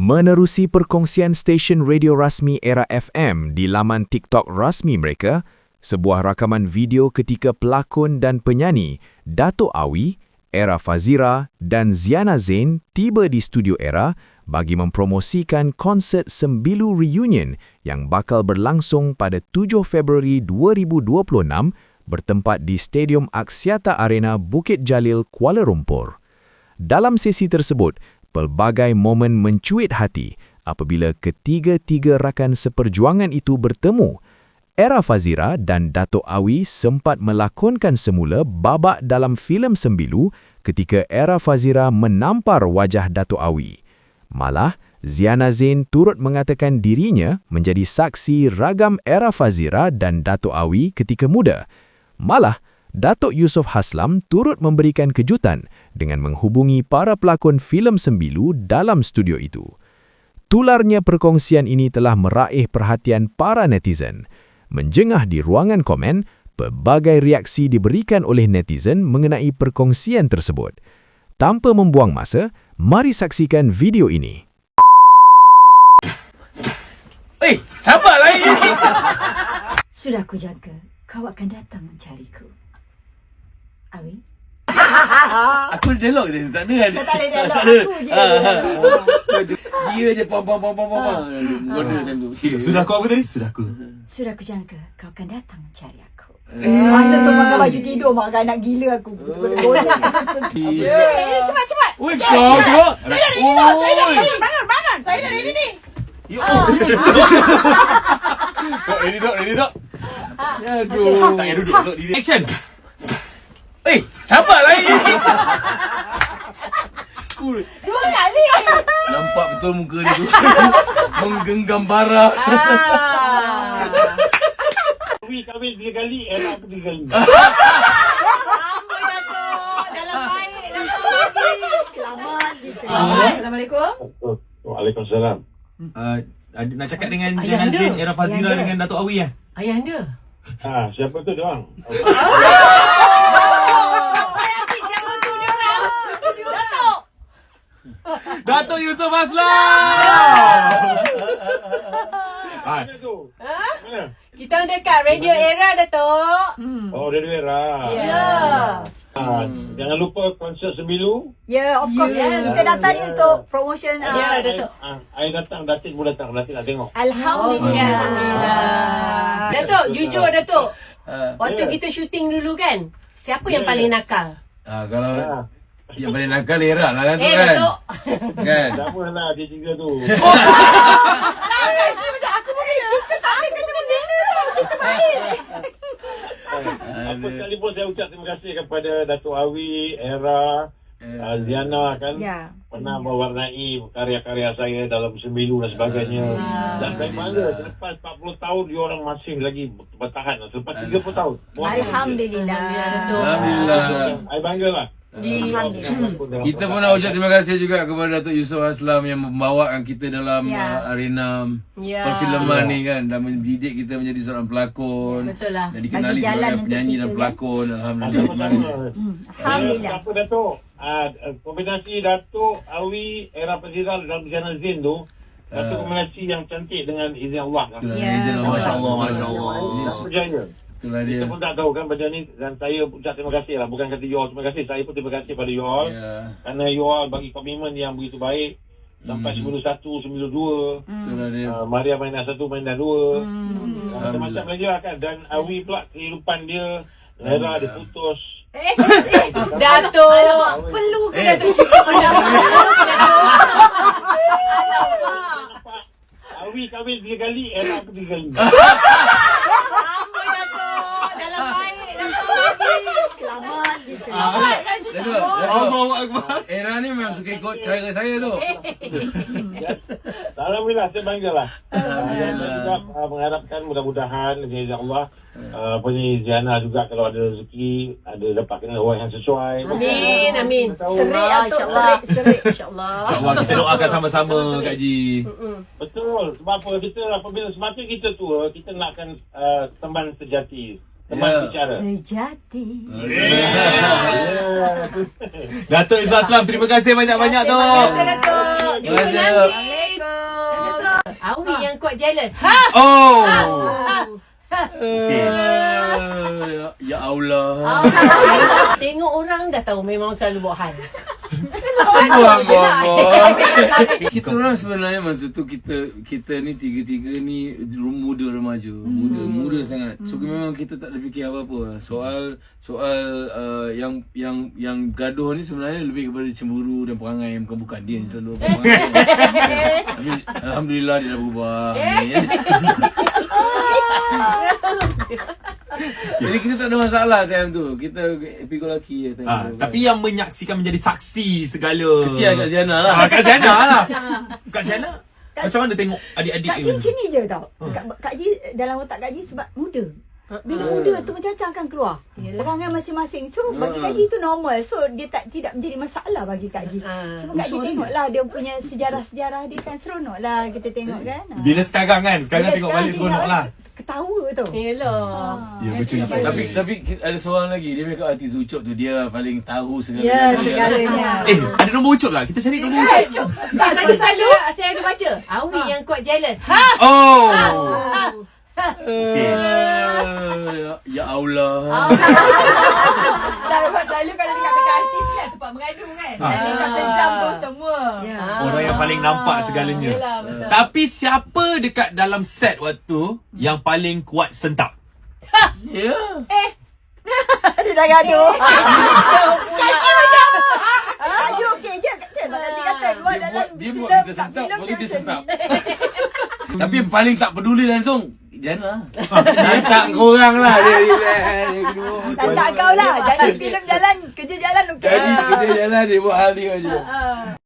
Menerusi perkongsian stesen radio rasmi Era FM di laman TikTok rasmi mereka, sebuah rakaman video ketika pelakon dan penyanyi Dato' Awi, Era Fazira dan Ziana Zain tiba di studio Era bagi mempromosikan konsert Sembilu Reunion yang bakal berlangsung pada 7 Februari 2026 bertempat di Stadium Axiata Arena Bukit Jalil, Kuala Lumpur. Dalam sesi tersebut, pelbagai momen mencuit hati apabila ketiga-tiga rakan seperjuangan itu bertemu. Era Fazira dan Dato' Awi sempat melakonkan semula babak dalam filem Sembilu ketika Era Fazira menampar wajah Dato' Awi. Malah, Ziana Zain turut mengatakan dirinya menjadi saksi ragam Era Fazira dan Dato' Awi ketika muda. Malah, Datuk Yusof Haslam turut memberikan kejutan dengan menghubungi para pelakon filem Sembilu dalam studio itu. Tularnya perkongsian ini telah meraih perhatian para netizen. Menjengah di ruangan komen, pelbagai reaksi diberikan oleh netizen mengenai perkongsian tersebut. Tanpa membuang masa, mari saksikan video ini. Sabarlah ini. Sudah aku jaga, kau akan datang mencariku. Awi? Aku dialog je, tak ada kan? Tak ada dialog, aku je. Dia je pam. Goda time tu. Sudah aku apa tadi? Sudah aku. Sudah aku jangka, kau akan datang mencari aku. Masa tu pakai baju tidur, mak kan nak gila aku. Cepat. Oi, kau tengok. Saya dah ready tau. Bangun. Saya dah ready ni. Ready tak? Aduh. Tak payah duduk diri. Action. Sabarlah ini. Dua kali. Nampak betul muka dia tu. Menggenggam bara. Kahwin 3 kali, Era 3 kali. Amboi Datuk. Dalam baik Datuk. Selamat gitu. Assalamualaikum. Waalaikumsalam. Nak cakap dengan Ayah Ziana anda. Zain, Era Fazira Ayah anda. dengan Dato' Awi ya? Ayah anda. Siapa tu dia orang? Siapa tu dia orang? Datuk. Dato' Yusof Haslam! Mana tu? Mana? Kita orang dekat Radio Era Datuk. Oh, dia Era. Ya. Jangan lupa konsert Sembilu. Ya, of course. Yes. Kita datang ni untuk promotion. Ya, Datuk. I datang, Datin pun datang. Datin nak tengok. Alhamdulillah. Alhamdulillah. Datuk, jujur Datuk. Waktu Ya. kita syuting dulu kan, siapa yang paling nakal? Kalau yang paling nakal Era lah kan tu kan? Datuk. Kan? Sama lah dia tiga tu. Macam aku pun kita tak ada kena Apa sekalipun saya ucap terima kasih kepada Dato' Awi, Era, Ziana kan. Ya. Pernah mewarnai karya-karya saya dalam Sembilu dan sebagainya. Dan saya bangga selepas 40 tahun dia orang masih lagi bertahan. Selepas 30 tahun. Alhamdulillah. Alhamdulillah. Saya bangga lah. Kita pun nak ucap terima kasih juga kepada Datuk Yusof Haslam yang membawakan kita dalam Ya. arena Ya. perfilman ni kan, dan mendidik kita menjadi seorang pelakon. Ya, betul lah. Dan dikenali Bagi jalan sebagai untuk penyanyi kita, dan kan? pelakon. Alhamdulillah. Terima kasih. Alhamdulillah. Siapa Datuk? Kombinasi Datuk Awi, Era Fazira dan Ziana Zain tu. Satu kombinasi yang cantik dengan izin Allah. Itulah Ya. izin Allah. Masya Allah. Masya Allah. Tak percaya. Itulah dia. Kita pun tak tahu kan benda ni, dan saya ucap terima kasih lah. Bukan kata you all terima kasih, saya pun terima kasih pada you all. Ya. Kerana you all bagi komitmen yang begitu baik. Sampai Sembilu 1, Sembilu 2. Itulah dia. Maria Mainan 1, Mainan 2. Macam-macam lagi lah kan. Dan Awi pula kehidupan dia. Era dia putus. Datuk. Perlu ke Datuk syukur pendapat? Awi kahwin 3 kali, Era 3 kali. Amboi Datuk. Dalam baik Datuk. Selamat gitu. Datuk, Allahu Akbar. Era ni memang suka ikut cara saya tu. Alhamdulillah, saya bangga lah. Saya juga mengharapkan mudah-mudahan dengan izin Allah, Ziana juga kalau ada rezeki, ada dapat kena orang yang sesuai. Amin. Serik Datuk, serik. InsyaAllah. InsyaAllah kita doakan sama-sama Kak Ji. Betul. Sebab apa? Kita apabila semakin kita tua, kita nakkan teman sejati. Teman Ya. bicara. Sejati. Dato' Yusof Haslam, terima kasih banyak-banyak tu. Terima kasih Datuk. Jumpa Terima kasih. nanti. yang kuat jealous. Oh. Ya Allah. Tengok orang dah tahu memang selalu buat hal. Kita orang sebenarnya masa tu kita ni tiga-tiga ni muda remaja, muda sangat. So memang kita tak ada fikir apa-apa. Soal yang gaduh ni sebenarnya lebih kepada cemburu dan perangai, bukan dia yang selalu perangai. Tapi alhamdulillah dia dah berubah. Amin. Jadi kita tak ada masalah time tu. Kita happy go lucky time tu. Tapi yang menyaksikan menjadi saksi segala. kesian Kak Ziana lah. Kak Ziana lah. Kak Ziana macam mana tengok adik-adik Kak Ji macam ni je tau. Kak Ji dalam otak Kak Ji sebab muda. Bila muda tu macam-macam akan keluar. Perangai masing-masing. So bagi Kak Ji tu normal. So dia tidak menjadi masalah bagi Kak Ji. Cuma Kak Ji tengoklah dia punya sejarah-sejarah dia kan seronok lah kita tengok kan. Bila sekarang tengok balik seronok lah. Ketawa tu. Yelah. Ya betul. Tapi ada seorang lagi, dia makeup artist Ucup tu, dia paling tahu segala. Ya, segalanya. Ada nombor Ucup tak? Kita cari nombor Ucup. Tadi selalu saya ada baca. Awi yang kuat jealous. Oh. Ya Allah. Selalu kalau dekat artis kan tempat mengadu kan. Selalu kat sejam tu semua. Ya. Orang yang paling nampak segalanya. Yelah, betul. Tapi siapa dekat dalam set waktu yang paling kuat sentap? Ya. Dia dah gaduh. Kak Ji okey je. Kak Ji kata luar dalam Dia buat filem, kita kat sentap, filem baru dia dia macam sentap. ni. Tapi yang paling tak peduli langsung Jana. Dia tak korang lah dia kedua. Tak kau lah. Jadi filem jalan, kerja jalan okey. Jadi kita jalan dia buat hal dia je.